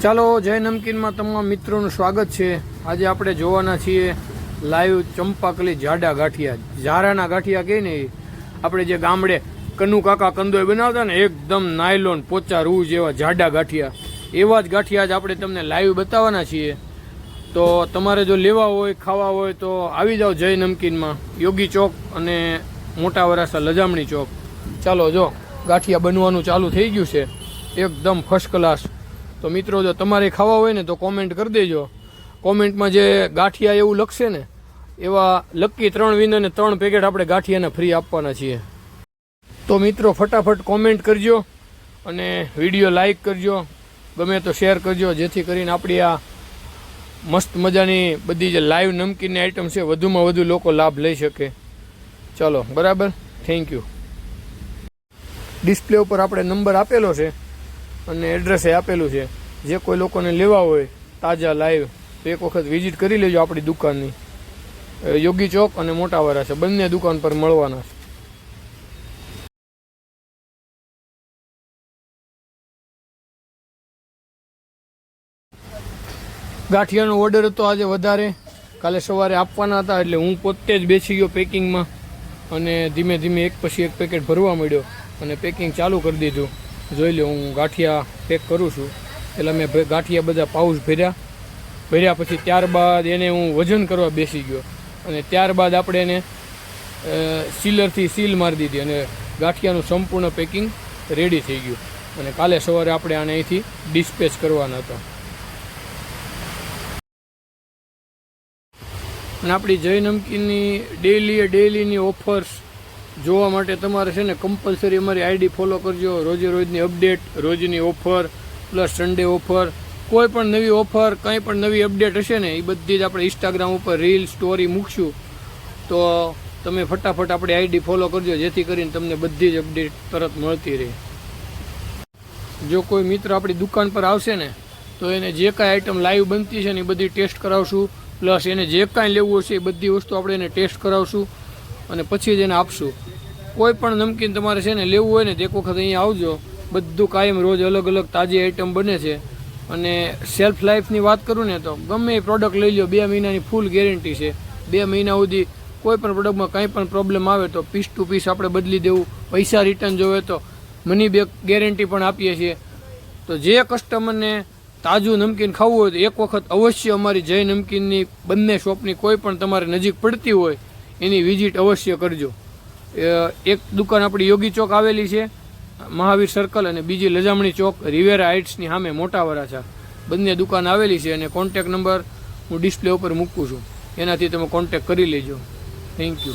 ચાલો જય નમકીનમાં તમામ મિત્રોનું સ્વાગત છે। આજે આપણે જોવાના છીએ લાઈવ ચંપાકલી જાડા ગાંઠિયા, ઝારાના ગાંઠિયા કહે ને, આપણે જે ગામડે કનુ કાકા કંદોય બનાવતા ને, એકદમ નાયલોન પોચા રૂ જેવા જાડા ગાંઠિયા, એવા જ ગાંઠિયા જ આપણે તમને લાઈવ બતાવવાના છીએ। તો તમારે જો લેવા હોય, ખાવા હોય તો આવી જાઓ જય નમકીનમાં, યોગી ચોક અને મોટા વરાસા લજામણી ચોક। ચાલો જો ગાંઠિયા બનવાનું ચાલુ થઈ ગયું છે, એકદમ ફર્સ્ટ ક્લાસ। તો મિત્રો જો તમારે ખાવા હોય ને તો કોમેન્ટ કરી દેજો। કોમેન્ટમાં જે ગાંઠિયા એવું લખશે ને, એવા લકી 3 વિનરને 3 પેકેટ આપણે ગાંઠિયાના ફ્રી આપવાના છીએ। તો મિત્રો ફટાફટ કોમેન્ટ કરજો અને વિડીયો લાઈક કરજો, ગમે તો શેર કરજો, જેથી કરીને આપણી આ મસ્ત મજાની બધી જે લાઈવ નમકીનની આઈટમ છે વધુમાં વધુ લોકો લાભ લઈ શકે। ચાલો બરાબર, થેન્ક યુ। ડિસ્પ્લે ઉપર આપણે નંબર આપેલો છે અને એડ્રેસે આપેલું છે। જે કોઈ લોકોને લેવા હોય તાજા લાઈવ તો એક વખત વિઝિટ કરી લેજો આપણી દુકાનની, યોગી ચોક અને મોટા વરાછા બંને દુકાન પર મળવાના છે। ગાંઠિયાનો ઓર્ડર હતો આજે વધારે, કાલે સવારે આપવાના હતા, એટલે હું પોતે જ બેસી ગયો પેકિંગમાં અને ધીમે ધીમે એક પછી એક પેકેટ ભરવા માંડ્યો અને પેકિંગ ચાલુ કરી દીધું। જોઈ લો હું ગાંઠિયા પેક કરું છું, એટલે મેં ગાંઠિયા બધા પાઉચ ભર્યા પછી ત્યારબાદ એને હું વજન કરવા બેસી ગયો અને ત્યારબાદ આપણે એને સીલરથી સીલ મારી દીધી અને ગાંઠિયાનું સંપૂર્ણ પેકિંગ રેડી થઈ ગયું અને કાલે સવારે આપણે આને અહીંથી ડિસ્પેચ કરવાના હતા। અને આપણી જય નમકીનની ડેઈલીની ઓફર્સ જોવા માટે તમારે છે ને કમ્પલસરી અમારી આઈડી ફોલો કરજો। રોજે રોજની અપડેટ, રોજની ઓફર પ્લસ સન્ડે ઓફર, કોઈ પણ નવી ઓફર, કંઈ પણ નવી અપડેટ હશે ને એ બધી જ આપણે ઇન્સ્ટાગ્રામ ઉપર રીલ સ્ટોરી મૂકશું, તો તમે ફટાફટ આપણી આઈડી ફોલો કરજો, જેથી કરીને તમને બધી જ અપડેટ તરત મળતી રહે। જો કોઈ મિત્ર આપણી દુકાન પર આવશે ને તો એને જે કાંઈ આઈટમ લાઈવ બનતી છે ને એ બધી ટેસ્ટ કરાવશું, પ્લસ એને જે કાંઈ લેવું હશે એ બધી વસ્તુ આપણે એને ટેસ્ટ કરાવશું અને પછી જ એને આપશું। કોઈ પણ નમકીન તમારે છે ને લેવું હોય ને તો એક વખત અહીંયા આવજો, બધું કાયમ રોજ અલગ અલગ તાજી આઈટમ બને છે। અને સેલ્ફ લાઈફની વાત કરું ને તો ગમે એ પ્રોડક્ટ લઈ લો, 2 મહિનાની ફૂલ ગેરંટી છે। 2 મહિના સુધી કોઈ પણ પ્રોડક્ટમાં કંઈ પણ પ્રોબ્લેમ આવે તો પીસ ટુ પીસ આપણે બદલી દેવું, પૈસા રિટર્ન જોવે તો મની બેક ગેરંટી પણ આપીએ છીએ। તો જે કસ્ટમરને તાજું નમકીન ખાવું હોય તો એક વખત અવશ્ય અમારી જય નમકીનની બંને શોપની કોઈ પણ તમારે નજીક પડતી હોય એની વિઝિટ અવશ્ય કરજો। એક દુકાન આપણી યોગી ચોક આવેલી છે, મહાવીર સર્કલ, અને બીજી લજામણી ચોક રિવેરા હાઇટ્સની સામે મોટા વરાછા, બંને દુકાન આવેલી છે। અને કોન્ટેક નંબર હું ડિસ્પ્લે ઉપર મૂકું છું, એનાથી તમે કોન્ટેક કરી લેજો। Thank you.